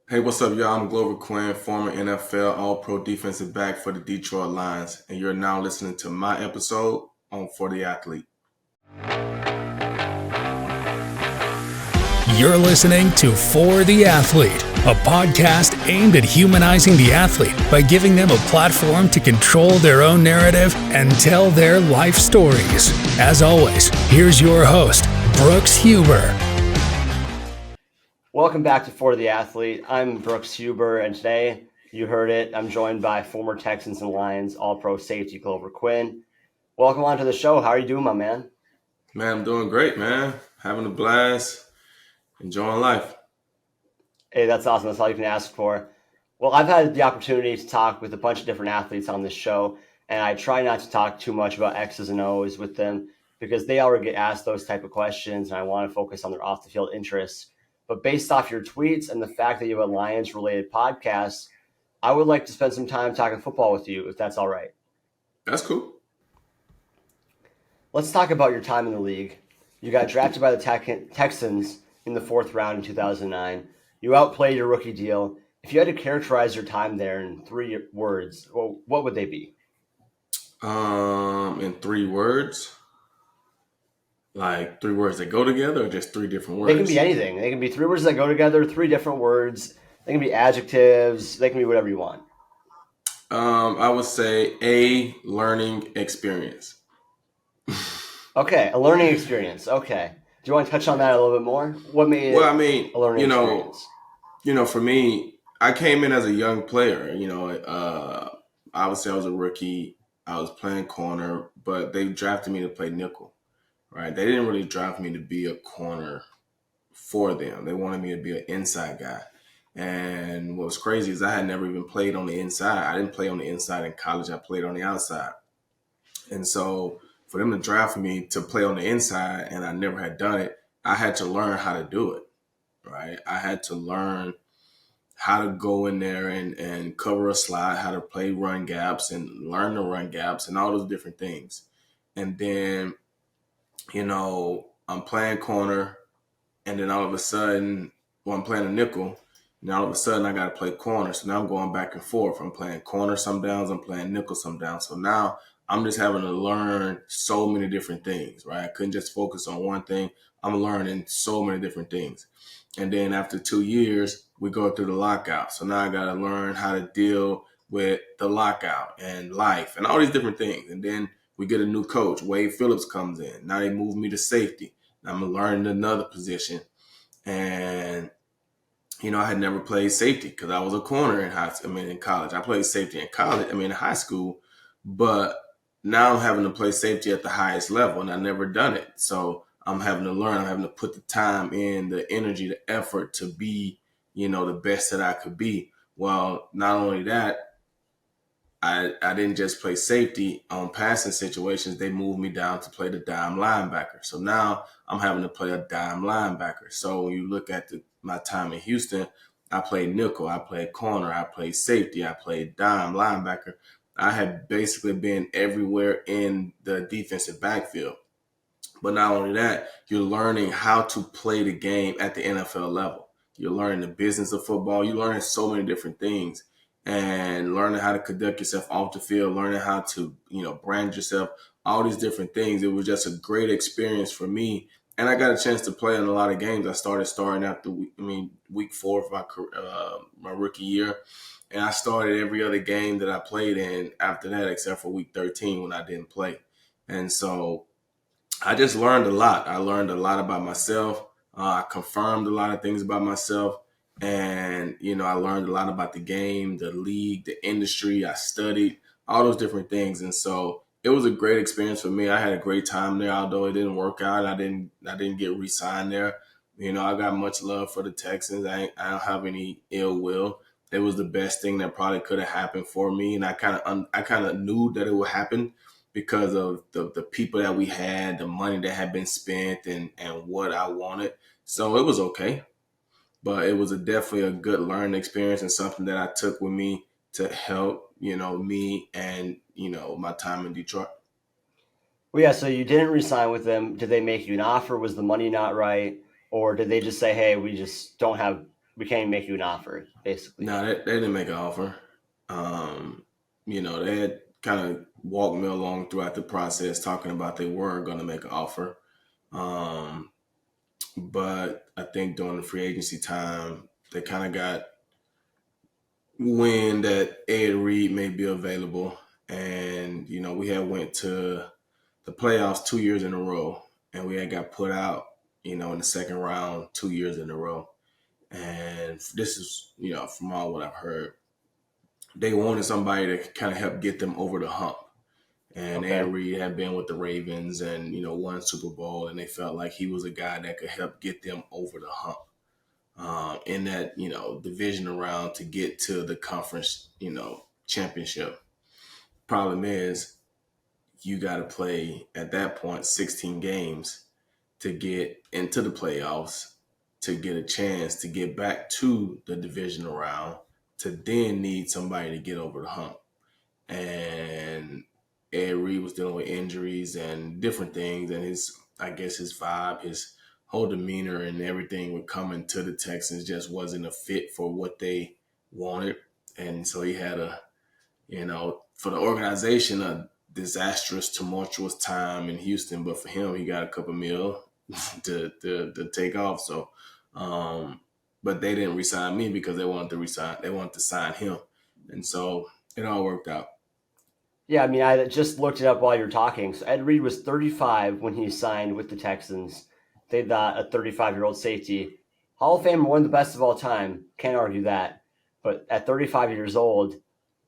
Hey, what's up, y'all? I'm Glover Quin, former NFL All-Pro defensive back for the Detroit Lions, and you're now listening to my episode on For the Athlete. You're listening to For the Athlete, a podcast aimed at humanizing the athlete by giving them a platform to control their own narrative and tell their life stories. As always, here's your host, Brooks Huber. Welcome back to For the Athlete. I'm Brooks Huber, and today, you heard it, I'm joined by former Texans and Lions All-Pro safety Glover Quin. Welcome on to the show. How are you doing, my man? Man, I'm doing great, man. Having a blast, enjoying life. Hey, that's awesome. That's all you can ask for. Well, I've had the opportunity to talk with a bunch of different athletes on this show, and I try not to talk too much about X's and O's with them because they already get asked those type of questions, and I want to focus on their off-the-field interests. But based off your tweets and the fact that you have a Lions-related podcast, I would like to spend some time talking football with you, if that's all right. That's cool. Let's talk about your time in the league. You got drafted by the Texans in the fourth round in 2009. You outplayed your rookie deal. If you had to characterize your time there in 3 words, well, what would they be? In 3 words, like 3 words that go together, or just three different words? They can be anything. They can be 3 words that go together, 3 different words. They can be adjectives. They can be whatever you want. I would say a learning experience. Okay, a learning experience. Okay. Do you want to touch on that a little bit more? What made it a learning experience? For me, I came in as a young player. Obviously I was a rookie. I was playing corner, but they drafted me to play nickel. Right? They didn't really draft me to be a corner for them. They wanted me to be an inside guy. And what was crazy is I had never even played on the inside. I didn't play on the inside in college. I played on the outside. And so for them to draft me to play on the inside and I never had done it, I had to learn how to do it. Right? I had to learn how to go in there and cover a slot, how to play run gaps and learn the run gaps and all those different things. And then, I'm playing corner, and then all of a sudden, I'm playing a nickel, and all of a sudden I got to play corner. So now I'm going back and forth. I'm playing corner some downs, I'm playing nickel some downs. So now I'm just having to learn so many different things, right? I couldn't just focus on one thing. I'm learning so many different things. And then after 2 years, we go through the lockout. So now I got to learn how to deal with the lockout and life and all these different things. And then we get a new coach. Wade Phillips comes in. Now they move me to safety. I'm learning another position. And, I had never played safety because I was a corner in college. I played safety in college, in high school. But now I'm having to play safety at the highest level, and I've never done it. So I'm having to learn. I'm having to put the time in, the energy, the effort to be, the best that I could be. Well, not only that, I didn't just play safety on passing situations. They moved me down to play the dime linebacker. So now I'm having to play a dime linebacker. So when you look at my time in Houston, I played nickel, I played corner, I played safety, I played dime linebacker. I had basically been everywhere in the defensive backfield. But not only that, you're learning how to play the game at the NFL level. You're learning the business of football. You're learning so many different things and learning how to conduct yourself off the field, learning how to, brand yourself, all these different things. It was just a great experience for me. And I got a chance to play in a lot of games. I started starting after, week 4 of my rookie year. And I started every other game that I played in after that, except for week 13 when I didn't play. And so I just learned a lot. I learned a lot about myself. I confirmed a lot of things about myself. And, I learned a lot about the game, the league, the industry. I studied all those different things. And so it was a great experience for me. I had a great time there, although it didn't work out. I didn't get re-signed there. I got much love for the Texans. I don't have any ill will. It was the best thing that probably could have happened for me. And I kind of knew that it would happen because of the people that we had, the money that had been spent, and what I wanted. So it was okay. But it was definitely a good learning experience and something that I took with me to help, me and, my time in Detroit. Well, yeah, so you didn't resign with them. Did they make you an offer? Was the money not right? Or did they just say, hey, we just don't have we can't make you an offer, basically. No, they didn't make an offer. Um, they had kind of walked me along throughout the process, talking about they were going to make an offer. Um, but I think during the free agency time, they kind of got wind that Ed Reed may be available, and we had went to the playoffs 2 years in a row, and we had got put out, in the second round 2 years in a row. And this is, from all what I've heard, they wanted somebody to kind of help get them over the hump. And Ed Okay. Reed had been with the Ravens and, won Super Bowl, and they felt like he was a guy that could help get them over the hump in that, division round to get to the conference, championship. Problem is, you got to play at that point 16 games to get into the playoffs, to get a chance to get back to the divisional round, to then need somebody to get over the hump. And Ed Reed was dealing with injuries and different things, and his vibe, his whole demeanor and everything with coming to the Texans just wasn't a fit for what they wanted. And so he had for the organization, a disastrous, tumultuous time in Houston, but for him, he got a couple mil to take off. So, but they didn't resign me because they wanted to sign him, and so it all worked out. Yeah, I mean, I just looked it up while you were talking. So Ed Reed was 35 when he signed with the Texans. They got a 35-year-old safety. Hall of Famer, one of the best of all time. Can't argue that. But at 35 years old,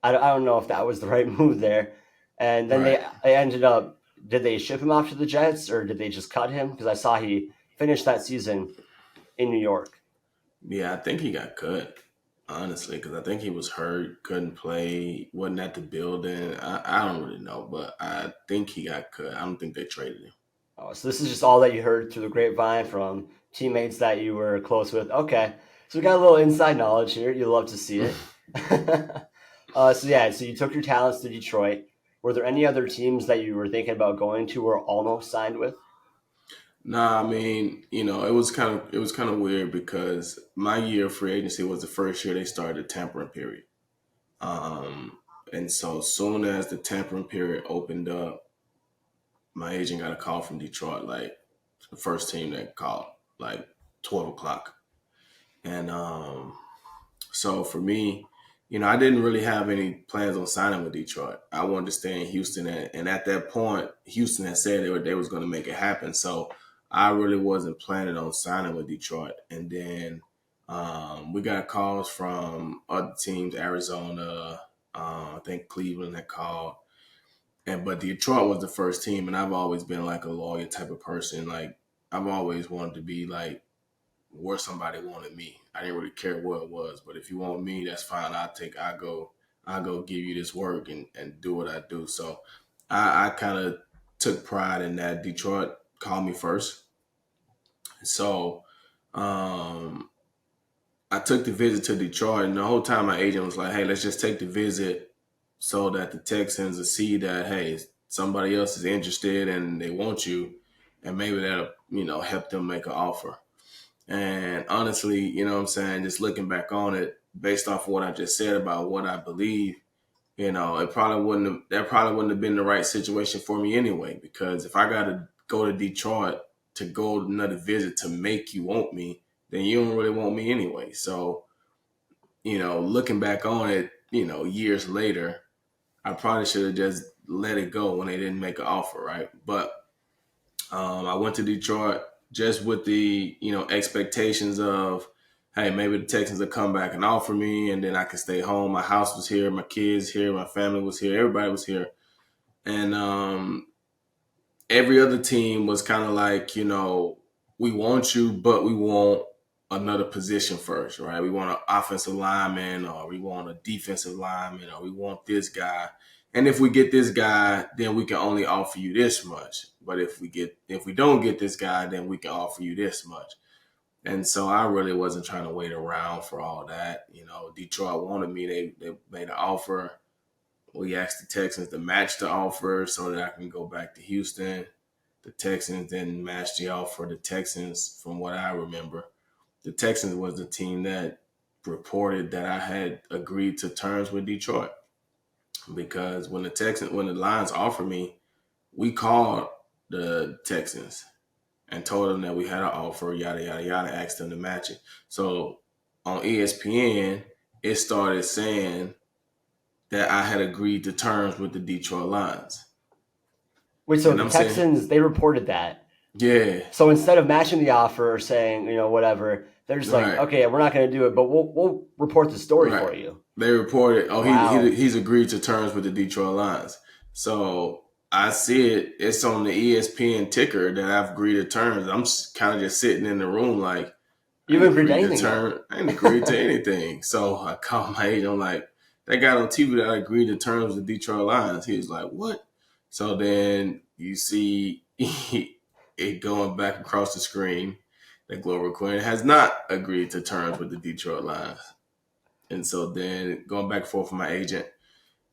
I don't know if that was the right move there. And then Right. they ended up, did they ship him off to the Jets or did they just cut him? Because I saw he finished that season in New York. Yeah, I think he got cut, honestly, because I think he was hurt, couldn't play, wasn't at the building. I don't really know, but I think he got cut. I don't think they traded him. Oh, so this is just all that you heard through the grapevine from teammates that you were close with. Okay, so we got a little inside knowledge here. You love to see it. So you took your talents to Detroit. Were there any other teams that you were thinking about going to or almost signed with? Nah, I mean, it was kind of weird because my year of free agency was the first year they started the tampering period. Um, and so soon as the tampering period opened up, my agent got a call from Detroit, like the first team that called, like 12 o'clock. And so for me, I didn't really have any plans on signing with Detroit. I wanted to stay in Houston, and at that point, Houston had said they was going to make it happen. So I really wasn't planning on signing with Detroit. And then we got calls from other teams, Arizona, I think Cleveland had called, but Detroit was the first team. And I've always been like a loyal type of person. Like I've always wanted to be like where somebody wanted me. I didn't really care what it was, but if you want me, that's fine. I go give you this work and do what I do. So I kind of took pride in that. Detroit called me first. So um, I took the visit to Detroit, and the whole time my agent was like, hey, let's just take the visit so that the Texans will see that, hey, somebody else is interested and they want you, and maybe that'll, help them make an offer. And honestly, what I'm saying, just looking back on it, based off of what I just said about what I believe, that probably wouldn't have been the right situation for me anyway. Because if I got to go to Detroit to go another visit to make you want me, then you don't really want me anyway. So, looking back on it, years later, I probably should have just let it go when they didn't make an offer, right? But I went to Detroit just with the expectations of, hey, maybe the Texans will come back and offer me, and then I could stay home. My house was here, my kids here, my family was here, everybody was here, and every other team was kind of like, we want you, but we want another position first, right? We want an offensive lineman, or we want a defensive lineman, or we want this guy. And if we get this guy, then we can only offer you this much. But if we don't get this guy, then we can offer you this much. And so I really wasn't trying to wait around for all that. Detroit wanted me. They made an offer. We asked the Texans to match the offer so that I can go back to Houston. The Texans didn't match the offer. The Texans, from what I remember, the Texans was the team that reported that I had agreed to terms with Detroit, because when the Lions offered me, we called the Texans and told them that we had an offer, yada yada yada, asked them to match it. So on ESPN, it started saying that I had agreed to terms with the Detroit Lions. Wait, so And the I'm saying, Texans, they reported that. yeah, So instead of matching the offer or saying, whatever, they're just like, right, okay, we're not going to do it, but we'll report the story right. for you. They reported, oh, Wow. he's agreed to terms with the Detroit Lions. So I see it. It's on the ESPN ticker that I've agreed to terms. I'm kind of just sitting in the room like, You haven't agreed to anything yet. I ain't agreed to anything. So I called my agent. I'm like, that guy on TV that I agreed to terms with Detroit Lions. He was like, what? So then you see it going back across the screen that Glover Quin has not agreed to terms with the Detroit Lions. And so then going back and forth with my agent,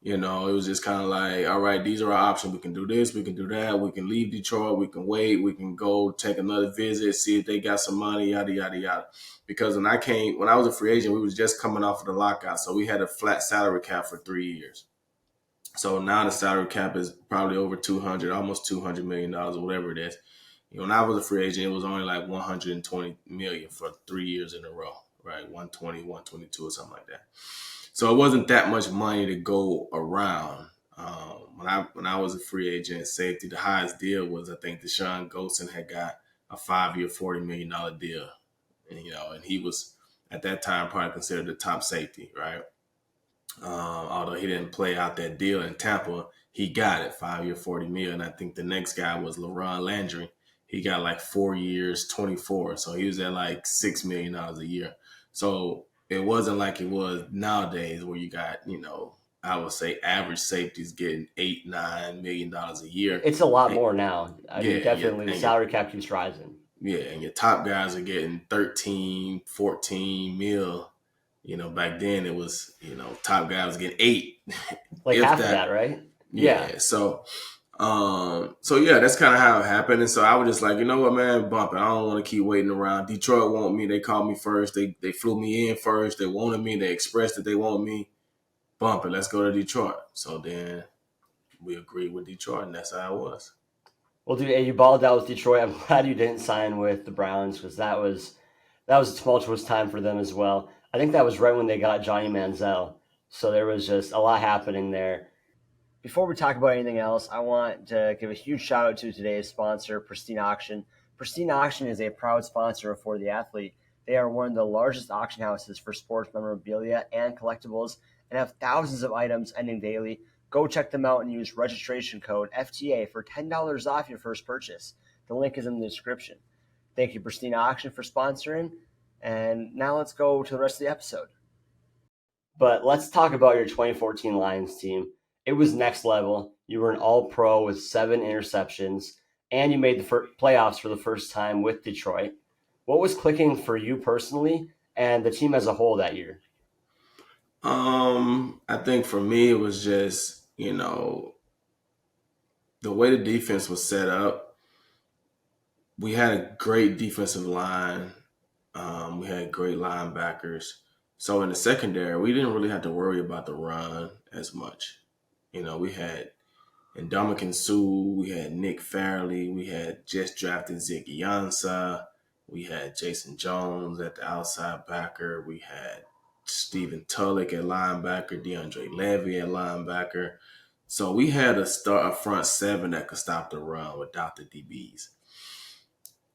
it was just kind of like, all right, these are our options. We can do this, we can do that, we can leave Detroit, we can wait, we can go take another visit, see if they got some money, yada yada yada. Because when I was a free agent, we was just coming off of the lockout, so we had a flat salary cap for 3 years. So now the salary cap is probably over 200, almost $200 million or whatever it is. When I was a free agent, it was only like 120 million for 3 years in a row, right? 120, 122 or something like that. So it wasn't that much money to go around. When I was a free agent, safety, the highest deal was, I think, Deshaun Goldson had got a 5-year, $40 million deal. And he was at that time probably considered the top safety, right? Although he didn't play out that deal in Tampa, he got it, 5-year, $40 million. I think the next guy was LaRon Landry. He got like 4 years, 24. So he was at like $6 million a year. So it wasn't like it was nowadays where you got, I would say average safeties getting $8-9 million a year. It's a lot more now. I mean, Yeah, definitely the salary cap keeps rising. Yeah, and your top guys are getting 13, 14 mil. Back then it was, top guy was getting 8. Like if half of that, right? Yeah. So yeah, that's kind of how it happened. And so I was just like, you know what, man, bump it. I don't want to keep waiting around. Detroit want me. They called me first. They flew me in first. They wanted me. They expressed that they want me. Bump it. Let's go to Detroit. So then we agreed with Detroit, and that's how it was. Well, dude, you balled out with Detroit. I'm glad you didn't sign with the Browns, because that was a tumultuous time for them as well. I think that was right when they got Johnny Manziel. So there was just a lot happening there. Before we talk about anything else, I want to give a huge shout out to today's sponsor, Pristine Auction. Pristine Auction is a proud sponsor of For the Athlete. They are one of the largest auction houses for sports memorabilia and collectibles, and have thousands of items ending daily. Go check them out and use registration code FTA for $10 off your first purchase. The link is in the description. Thank you, Pristine Auction, for sponsoring. And now let's go to the rest of the episode. But let's talk about your 2014 Lions team. It was next level. You were an all-pro with 7 interceptions, and you made the playoffs for the first time with Detroit. What was clicking for you personally and the team as a whole that year? I think for me, it was just, the way the defense was set up. We had a great defensive line. We had great linebackers. So in the secondary, we didn't really have to worry about the run as much. We had Ndamukong Suh, we had Nick Fairley, we had just drafted Ziggy Ansah, we had Jason Jones at the outside backer, we had Stephen Tulloch at linebacker, DeAndre Levy at linebacker. So we had a front 7 that could stop the run without the DBs.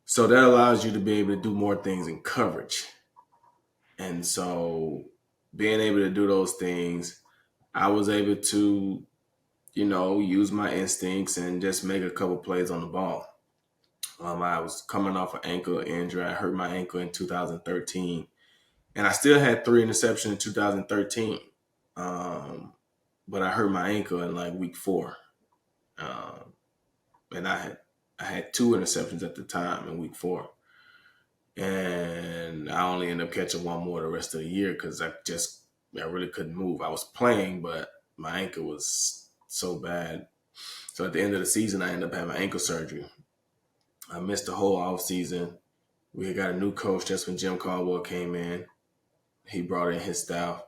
So that allows you to be able to do more things in coverage. And so being able to do those things, I was able to, use my instincts and just make a couple plays on the ball. I was coming off an ankle injury. I hurt my ankle in 2013. And I still had 3 interceptions in 2013. But I hurt my ankle in like week 4. And I had 2 interceptions at the time in week 4. And I only ended up catching 1 more the rest of the year because I really couldn't move. I was playing, but my ankle was so bad. So at the end of the season, I ended up having ankle surgery. I missed the whole off season. We had got a new coach just when Jim Caldwell came in. he brought in his staff.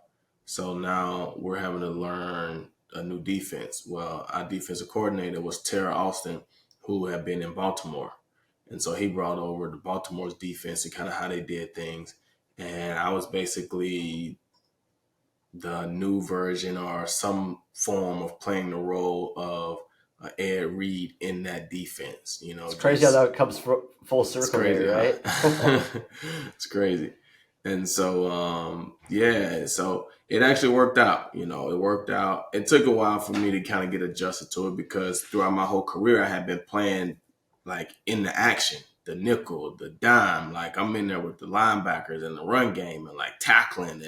So now we're having to learn a new defense. Well, our defensive coordinator was Tara Austin, who had been in Baltimore. And so he brought over the Baltimore's defense and kind of how they did things. And I was basically the new version or some form of playing the role of Ed Reed in that defense. It's crazy how that comes full circle crazy, there, right? It's crazy. And so, so it actually worked out. It worked out. It took a while for me to kind of get adjusted to it because throughout my whole career, I had been playing like in the action, the nickel, the dime. Like I'm in there with the linebackers and the run game and like tackling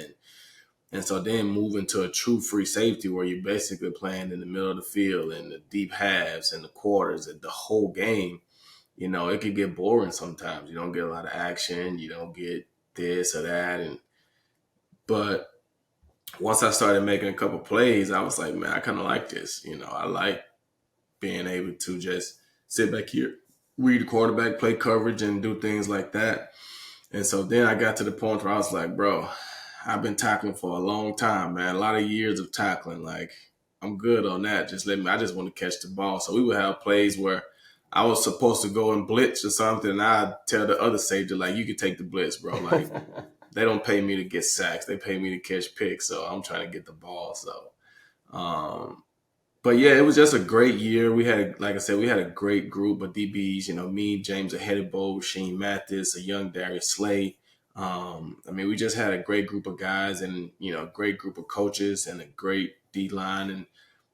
and so then moving to a true free safety where you're basically playing in the middle of the field and the deep halves and the quarters and the whole game, it could get boring sometimes. You don't get a lot of action. You don't get this or that. But once I started making a couple plays, I was like, man, I kind of like this. I like being able to just sit back here, read the quarterback, play coverage, and do things like that. And so then I got to the point where I was like, bro, I've been tackling for a long time, man. A lot of years of tackling. Like, I'm good on that. I just want to catch the ball. So we would have plays where I was supposed to go and blitz or something, and I'd tell the other safety, like, you can take the blitz, bro. Like, they don't pay me to get sacks. They pay me to catch picks, so I'm trying to get the ball. So, but, yeah, it was just a great year. We had, like I said, we had a great group of DBs. Me, James Ahedibo, Sheen Mathis, a young Darius Slay. We just had a great group of guys and, a great group of coaches and a great D-line and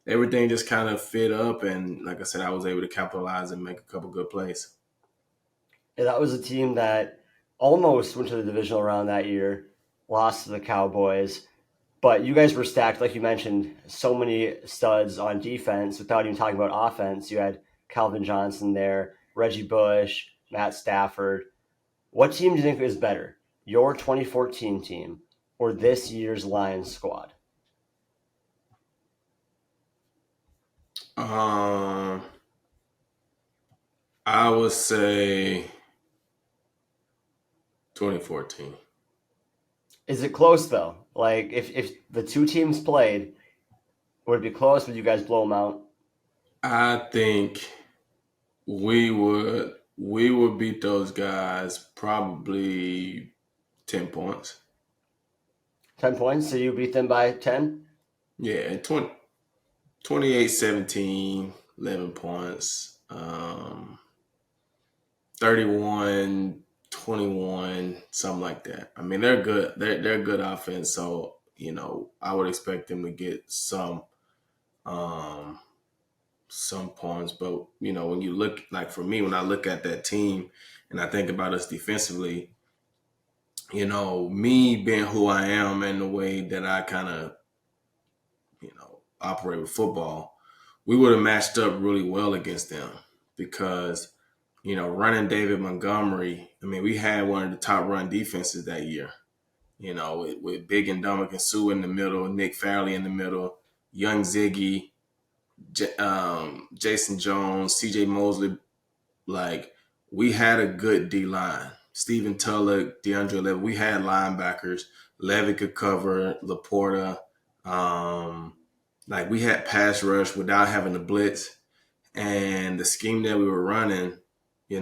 everything just kind of fit up. And like I said, I was able to capitalize and make a couple good plays. Yeah, that was a team that almost went to the divisional round that year, lost to the Cowboys. But you guys were stacked, like you mentioned, so many studs on defense without even talking about offense. You had Calvin Johnson there, Reggie Bush, Matt Stafford. What team do you think is better? Your 2014 team or this year's Lions squad? I would say 2014. Is it close though? Like if the two teams played, would it be close? Would you guys blow them out? I think we would beat those guys probably 10 points. 10 points? So you beat them by 10? Yeah, 28-17, 11 points. 31-21, something like that. They're good. They're good offense. So, I would expect them to get some points. But, when you look, like for me, when I look at that team and I think about us defensively, me being who I am and the way that I kind of, operate with football, we would have matched up really well against them because, running David Montgomery, we had one of the top run defenses that year, with Big and Dominic and Sue in the middle, Nick Fairley in the middle, young Ziggy, Jason Jones, CJ Mosley. Like, we had a good D-line. Stephen Tulloch, DeAndre Levy. We had linebackers. Levy could cover, Laporta. We had pass rush without having to blitz. And the scheme that we were running, a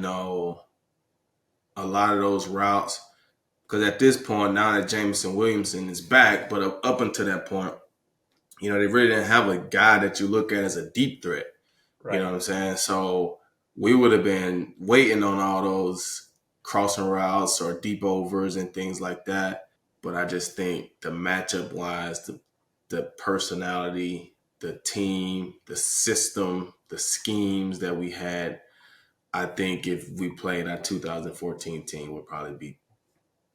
lot of those routes, because at this point, now that Jameson Williamson is back, but up until that point, they really didn't have a guy that you look at as a deep threat. Right. You know what I'm saying? So we would have been waiting on all those crossing routes or deep overs and things like that. But I just think the matchup wise, the personality, the team, the system, the schemes that we had, I think if we played our 2014 team, would probably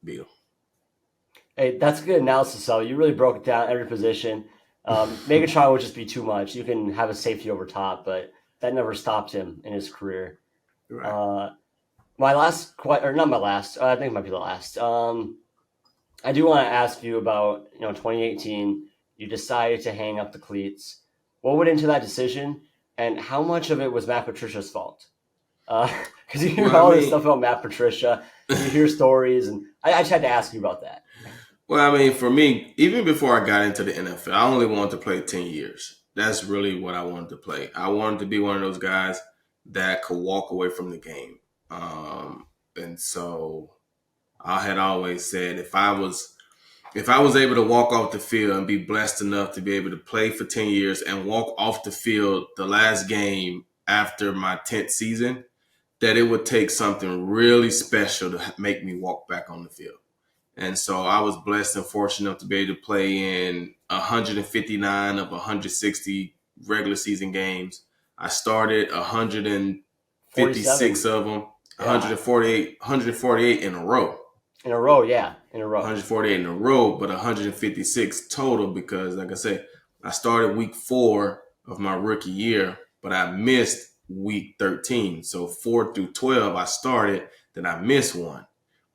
beat them. Hey, that's good analysis, Sal. You really broke it down every position. Megatron would just be too much. You can have a safety over top, but that never stopped him in his career. Right. My last, not my last, I think it might be the last. I do want to ask you about, 2018, you decided to hang up the cleats. What went into that decision, and how much of it was Matt Patricia's fault? Because you hear all this stuff about Matt Patricia, you hear stories, and I just had to ask you about that. Well, I mean, for me, even before I got into the NFL, I only wanted to play 10 years. That's really what I wanted to play. I wanted to be one of those guys that could walk away from the game. And so I had always said if I was able to walk off the field and be blessed enough to be able to play for 10 years and walk off the field the last game after my 10th season, that it would take something really special to make me walk back on the field. And so I was blessed and fortunate enough to be able to play in 159 of 160 regular season games. I started 156 47. of them, Yeah. 148 in a row. In a row, yeah. In a row. 148 in a row, but 156 total because, like I said, I started week 4 of my rookie year, but I missed week 13. So 4 through 12, I started, then I missed one.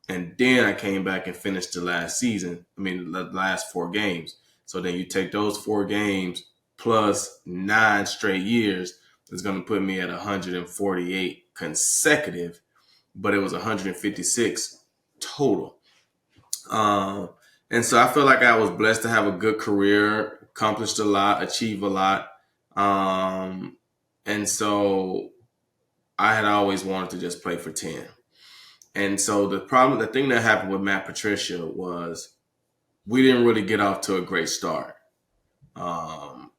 And then I came back and finished the last season. I mean, the last 4 games. So then you take those 4 games plus 9 straight years, it's going to put me at 148 consecutive, but it was 156 total. Um, and so I feel like I was blessed to have a good career, accomplished a lot, achieved a lot. Um, and so I had always wanted to just play for 10. And so the thing that happened with Matt Patricia was we didn't really get off to a great start. Um,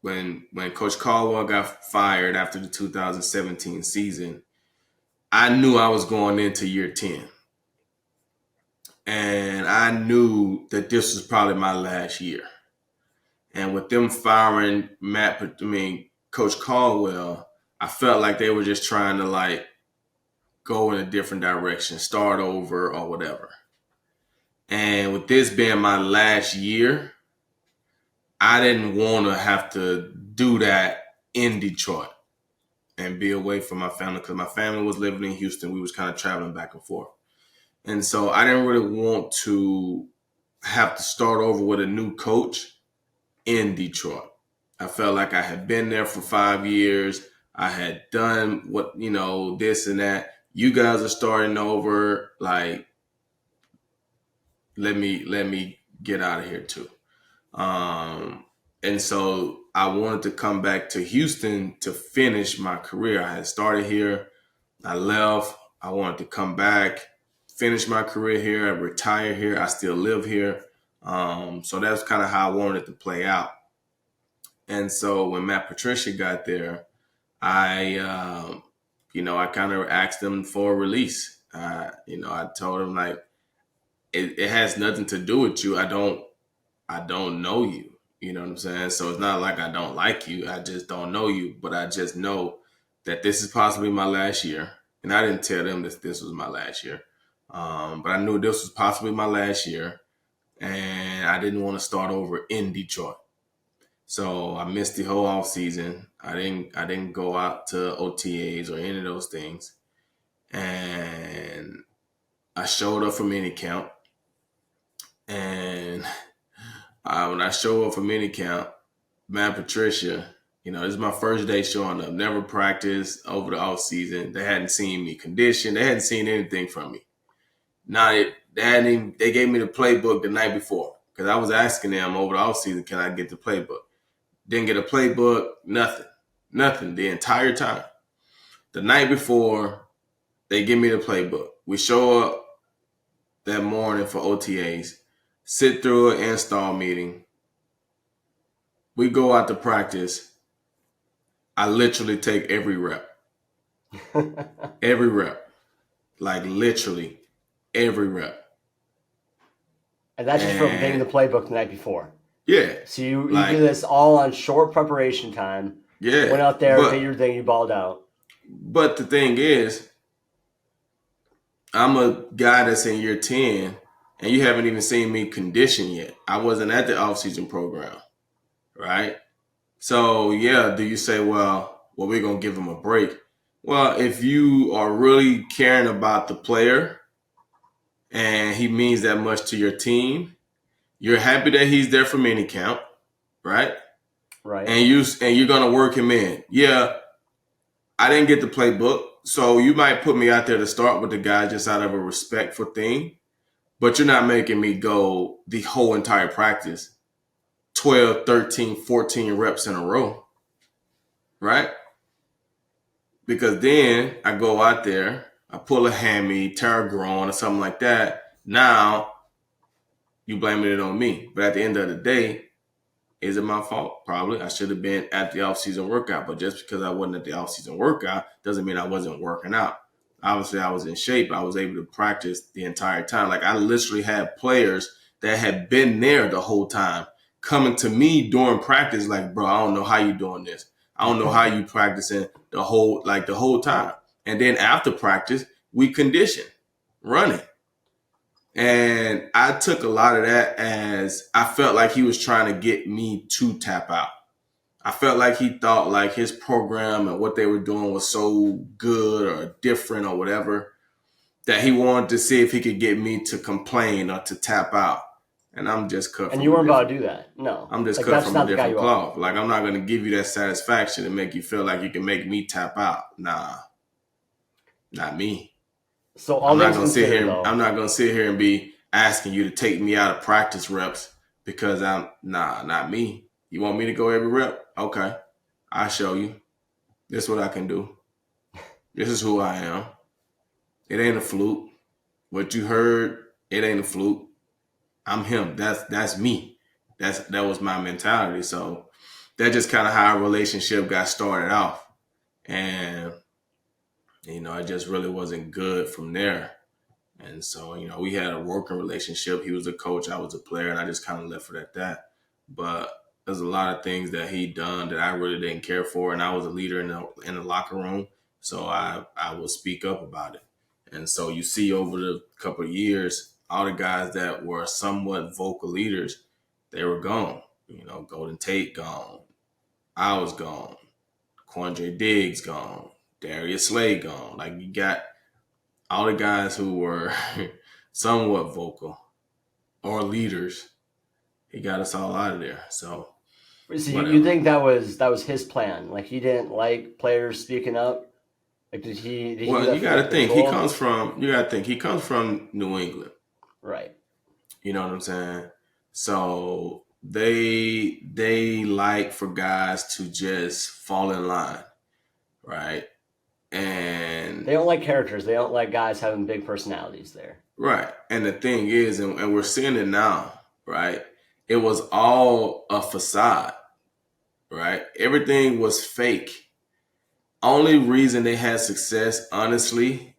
when Coach Caldwell got fired after the 2017 season, I knew I was going into year 10. And I knew that this was probably my last year. And with them firing Coach Caldwell, I felt like they were just trying to like go in a different direction, start over or whatever. And with this being my last year, I didn't want to have to do that in Detroit and be away from my family because my family was living in Houston. We was kind of traveling back and forth. And so I didn't really want to have to start over with a new coach in Detroit. I felt like I had been there for 5 years. I had done this and that. You guys are starting over. Like, let me get out of here too. And so I wanted to come back to Houston to finish my career. I had started here. I left. I wanted to come back, finish my career here. I retire here. I still live here. So that's kind of how I wanted it to play out. And so when Matt Patricia got there, I kind of asked him for a release. I told him like, it has nothing to do with you. I don't know you. You know what I'm saying? So it's not like I don't like you. I just don't know you. But I just know that this is possibly my last year. And I didn't tell them that this was my last year. But I knew this was possibly my last year. And I didn't want to start over in Detroit. So I missed the whole off season. I didn't go out to OTAs or any of those things. And I showed up for minicamp. And when I show up for minicamp, Matt Patricia, this is my first day showing up. Never practiced over the off season. They hadn't seen me condition. They hadn't seen anything from me. They gave me the playbook the night before because I was asking them over the off season, can I get the playbook? Didn't get a playbook, nothing the entire time. The night before, they give me the playbook. We show up that morning for OTAs, sit through an install meeting. We go out to practice. I literally take every rep. Every rep. Like literally every rep. And that's just from getting the playbook the night before. Yeah. So you do this all on short preparation time. Yeah. Went out there, did your thing, you balled out. But the thing is, I'm a guy that's in year 10, and you haven't even seen me condition yet. I wasn't at the offseason program, right? So, yeah, do you say, well, we're going to give him a break? Well, if you are really caring about the player and he means that much to your team, you're happy that he's there for minicamp, right? Right. And you're gonna work him in. Yeah, I didn't get the playbook, so you might put me out there to start with the guy just out of a respectful thing. but you're not making me go the whole entire practice, 12, 13, 14 reps in a row, right? Because then I go out there, I pull a hammy, tear a groin, or something like that. Now you blaming it on me. But at the end of the day, is it my fault? Probably. I should have been at the off-season workout. But just because I wasn't at the off-season workout doesn't mean I wasn't working out. Obviously, I was in shape. I was able to practice the entire time. Like, I literally had players that had been there the whole time coming to me during practice like, bro, I don't know how you doing this. I don't know how you practicing the whole time. And then after practice, we condition, running. And I took a lot of that as I felt like he was trying to get me to tap out. I felt like he thought like his program and what they were doing was so good or different or whatever that he wanted to see if he could get me to complain or to tap out. And I'm just cut. And you weren't about to do that. No. I'm just cut from a different cloth. Like, I'm not going to give you that satisfaction and make you feel like you can make me tap out. Nah, not me. So I'm not going to sit here. I'm not going to sit here and be asking you to take me out of practice reps because not me. You want me to go every rep? Okay, I'll show you. This is what I can do. This is who I am. It ain't a fluke. What you heard, it ain't a fluke. I'm him. That's me. That was my mentality. So that's just kind of how our relationship got started off. And it just really wasn't good from there. And so, we had a working relationship. He was a coach, I was a player, and I just kind of left it at that. But there's a lot of things that he done that I really didn't care for, and I was a leader in the locker room, so I will speak up about it. And so you see over the couple of years, all the guys that were somewhat vocal leaders, they were gone. Golden Tate gone, I was gone, Quandre Diggs gone, Darius Slay gone. Like, you got all the guys who were somewhat vocal or leaders. He got us all out of there. So you think that was his plan? Like, he didn't like players speaking up? Like, did he well, you got to think he comes from New England. Right. You know what I'm saying? So they like for guys to just fall in line, right? And they don't like characters. They don't like guys having big personalities there. Right. And the thing is, and we're seeing it now, right? It was all a facade, right? Everything was fake. Only reason they had success, honestly,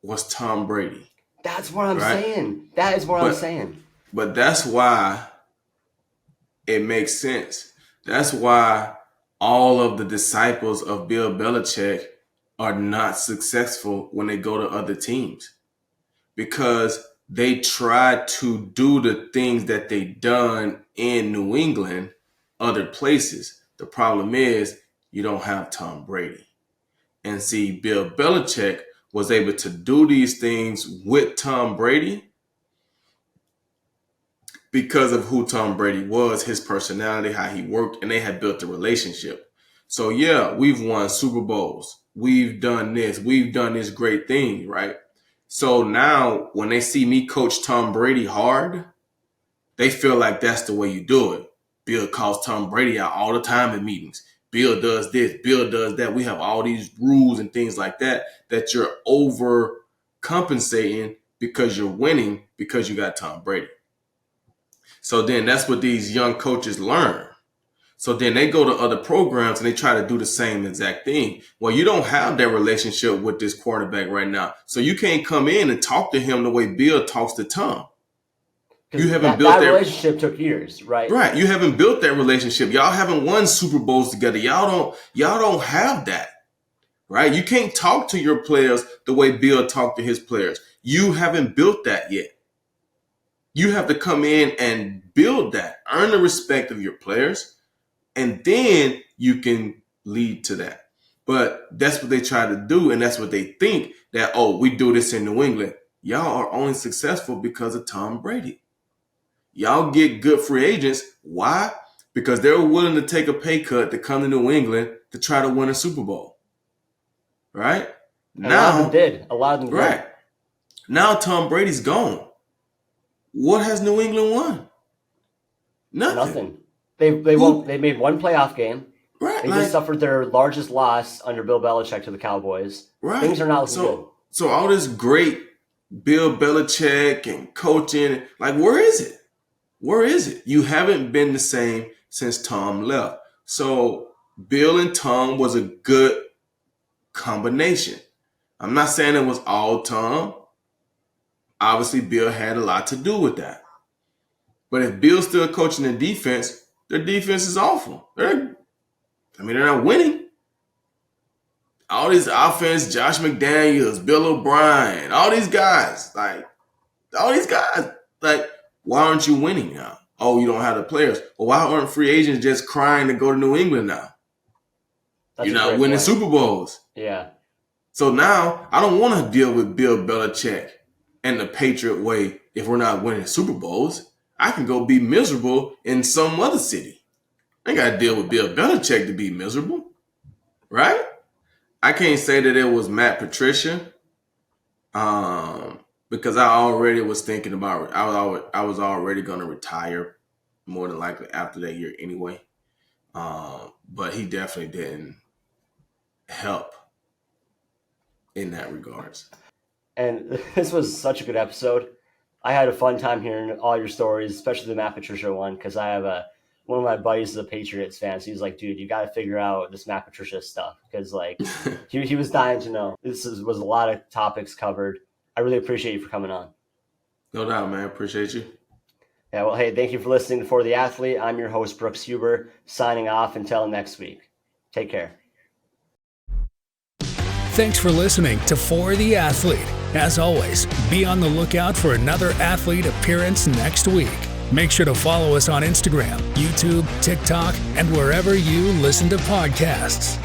was Tom Brady. That's what I'm saying. That is what I'm saying. But that's why it makes sense. That's why all of the disciples of Bill Belichick are not successful when they go to other teams, because they tried to do the things that they done in New England, other places. The problem is you don't have Tom Brady. And see, Bill Belichick was able to do these things with Tom Brady because of who Tom Brady was, his personality, how he worked, and they had built a relationship. So yeah, we've won Super Bowls. We've done this great thing, right? So now when they see me coach Tom Brady hard, they feel like that's the way you do it. Bill calls Tom Brady out all the time in meetings. Bill does this, Bill does that. We have all these rules and things like that you're overcompensating because you're winning because you got Tom Brady. So then that's what these young coaches learn. So then they go to other programs and they try to do the same exact thing. Well, you don't have that relationship with this quarterback right now. So you can't come in and talk to him the way Bill talks to Tom. You haven't built that relationship. Took years, right? Right. You haven't built that relationship. Y'all haven't won Super Bowls together. Y'all don't have that. Right? You can't talk to your players the way Bill talked to his players. You haven't built that yet. You have to come in and build that, earn the respect of your players, and then you can lead to that. But that's what they try to do, and that's what they think that, oh, we do this in New England. Y'all are only successful because of Tom Brady. Y'all get good free agents. Why? Because they're willing to take a pay cut to come to New England to try to win a Super Bowl. Right? A lot of them did. Right. Now Tom Brady's gone. What has New England won? Nothing. They made one playoff game. Right. They just suffered their largest loss under Bill Belichick to the Cowboys. Right. Things are not looking good. So all this great Bill Belichick and coaching, like, where is it? Where is it? You haven't been the same since Tom left. So Bill and Tom was a good combination. I'm not saying it was all Tom. Obviously, Bill had a lot to do with that. But if Bill's still coaching the defense, their defense is awful. They're not winning. All these offense, Josh McDaniels, Bill O'Brien, all these guys, why aren't you winning now? Oh, you don't have the players. Well, why aren't free agents just crying to go to New England now? You're not winning Super Bowls. Yeah. So now I don't want to deal with Bill Belichick and the Patriot way if we're not winning Super Bowls. I can go be miserable in some other city. I ain't got to deal with Bill Belichick to be miserable, right? I can't say that it was Matt Patricia, because I already was thinking about I was already going to retire more than likely after that year anyway. But he definitely didn't help in that regards. And this was such a good episode. I had a fun time hearing all your stories, especially the Matt Patricia one, because I have one of my buddies is a Patriots fan. So he was like, dude, you got to figure out this Matt Patricia stuff, because like he was dying to know. Was a lot of topics covered. I really appreciate you for coming on. No doubt, man. Appreciate you. Yeah, well, hey, thank you for listening to For the Athlete. I'm your host, Brooks Huber, signing off until next week. Take care. Thanks for listening to For the Athlete. As always, be on the lookout for another athlete appearance next week. Make sure to follow us on Instagram, YouTube, TikTok, and wherever you listen to podcasts.